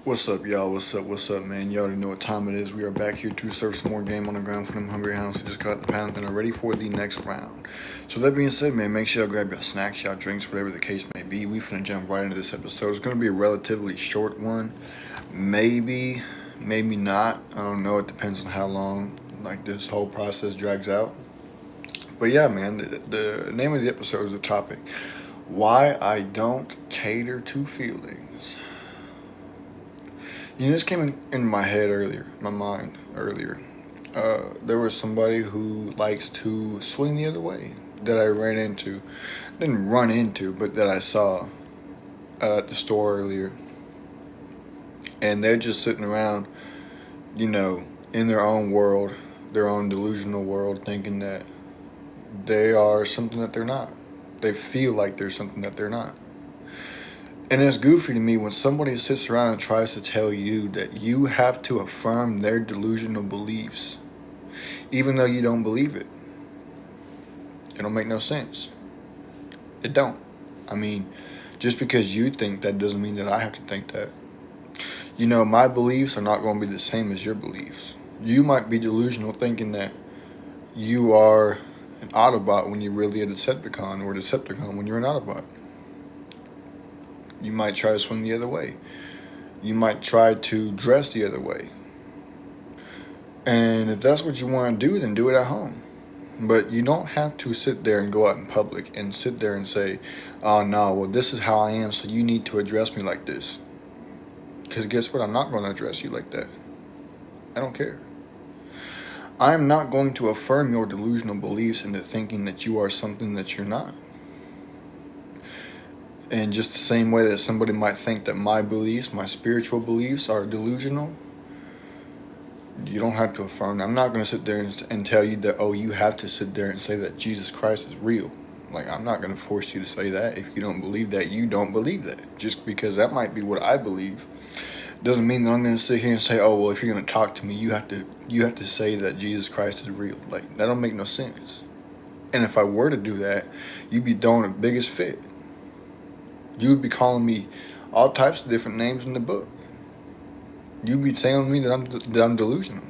What's up, y'all? What's up, man? You already know what time it is. We are back here to serve some more game on the ground for them hungry hounds who just got out the pound and are ready for the next round. So that being said, man, make sure y'all grab your snacks, y'all drinks, whatever the case may be. We finna jump right into this episode. It's gonna be a relatively short one. Maybe, maybe not. I don't know. It depends on how long like this whole process drags out. But yeah, man, the name of the episode is the topic. Why I don't cater to feelings. This came in my head earlier, my mind earlier. There was somebody who likes to swing the other way that I ran into. Didn't run into, but that I saw at the store earlier. And they're just sitting around, in their own world, their own delusional world, thinking that they are something that they're not. They feel like they're something that they're not. And it's goofy to me when somebody sits around and tries to tell you that you have to affirm their delusional beliefs, even though you don't believe it. It don't make no sense. It don't. I mean, just because you think that doesn't mean that I have to think that. My beliefs are not going to be the same as your beliefs. You might be delusional thinking that you are an Autobot when you're really a Decepticon, or a Decepticon when you're an Autobot. You might try to swing the other way. You might try to dress the other way. And if that's what you want to do, then do it at home. But you don't have to sit there and go out in public and sit there and say, oh, no, well, this is how I am, so you need to address me like this. Because guess what? I'm not going to address you like that. I don't care. I am not going to affirm your delusional beliefs into thinking that you are something that you're not. And just the same way that somebody might think that my beliefs, my spiritual beliefs, are delusional, you don't have to affirm. I'm not going to sit there and tell you that, oh, you have to sit there and say that Jesus Christ is real. Like, I'm not going to force you to say that. If you don't believe that, you don't believe that. Just because that might be what I believe doesn't mean that I'm going to sit here and say, oh, well, if you're going to talk to me, you have to say that Jesus Christ is real. Like, that don't make no sense. And if I were to do that, you'd be throwing the biggest fit. You would be calling me all types of different names in the book. You'd be saying to me that I'm delusional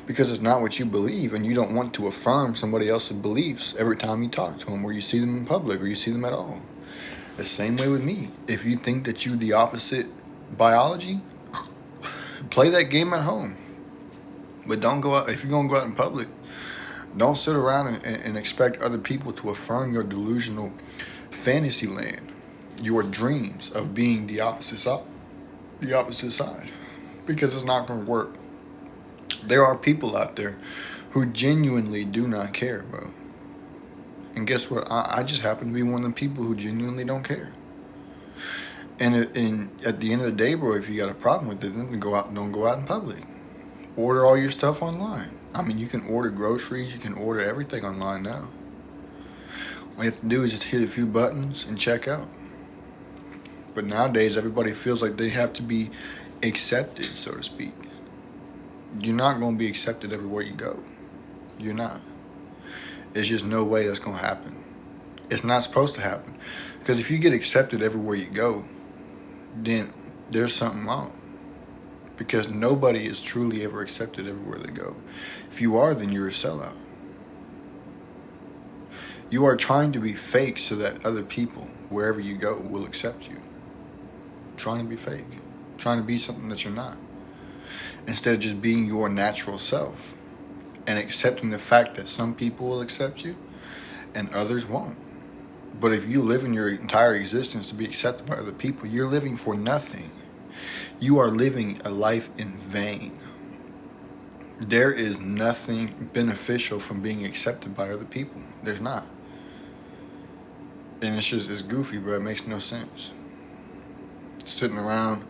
because it's not what you believe, and you don't want to affirm somebody else's beliefs every time you talk to them, or you see them in public, or you see them at all. The same way with me. If you think that you're the opposite biology, play that game at home. But don't go out. If you're gonna go out in public, don't sit around and expect other people to affirm your delusional fantasy land, your dreams of being the opposite side, because it's not going to work. There are people out there who genuinely do not care, bro. And guess what? I just happen to be one of the people who genuinely don't care. And at the end of the day, bro, if you got a problem with it, then don't go out in public. Order all your stuff online. I mean, you can order groceries, you can order everything online now. All you have to do is just hit a few buttons and check out. But nowadays, everybody feels like they have to be accepted, so to speak. You're not going to be accepted everywhere you go. You're not. There's just no way that's going to happen. It's not supposed to happen. Because if you get accepted everywhere you go, then there's something wrong. Because nobody is truly ever accepted everywhere they go. If you are, then you're a sellout. You are trying to be fake so that other people, wherever you go, will accept you. Trying to be fake. Trying to be something that you're not. Instead of just being your natural self. And accepting the fact that some people will accept you and others won't. But if you live in your entire existence to be accepted by other people, you're living for nothing. You are living a life in vain. There is nothing beneficial from being accepted by other people. There's not. And it's goofy, but it makes no sense. Sitting around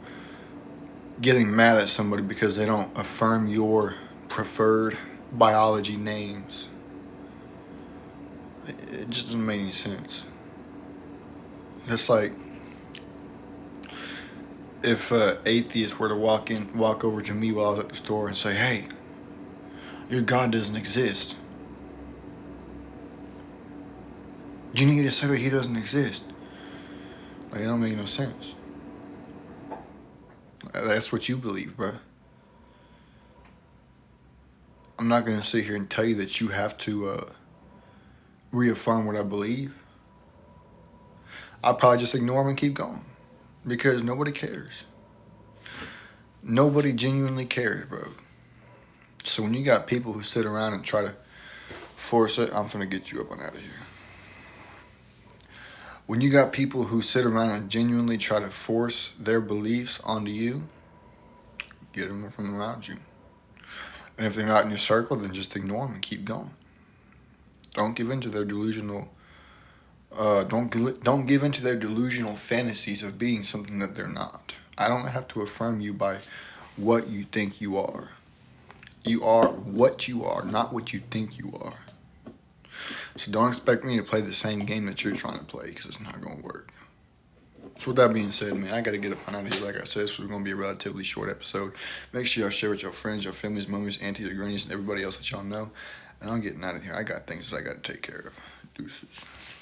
getting mad at somebody because they don't affirm your preferred biology names. It just doesn't make any sense. It's like if an atheist were to walk over to me while I was at the store and say, hey, your God doesn't exist. You need to say that he doesn't exist. Like, it don't make no sense. That's what you believe, bro. I'm not going to sit here and tell you that you have to reaffirm what I believe. I'll probably just ignore them and keep going because nobody cares. Nobody genuinely cares, bro. So when you got people who sit around and try to force it, I'm finna get you up and out of here. When you got people who sit around and genuinely try to force their beliefs onto you, get them from around you. And if they're not in your circle, then just ignore them and keep going. Don't give into their delusional. Don't give into their delusional fantasies of being something that they're not. I don't have to affirm you by what you think you are. You are what you are, not what you think you are. So don't expect me to play the same game that you're trying to play because it's not going to work. So with that being said, man, I got to get up out of here. Like I said, this was going to be a relatively short episode. Make sure y'all share with your friends, your families, mummies, aunties, or grannies, and everybody else that y'all know. And I'm getting out of here. I got things that I got to take care of. Deuces.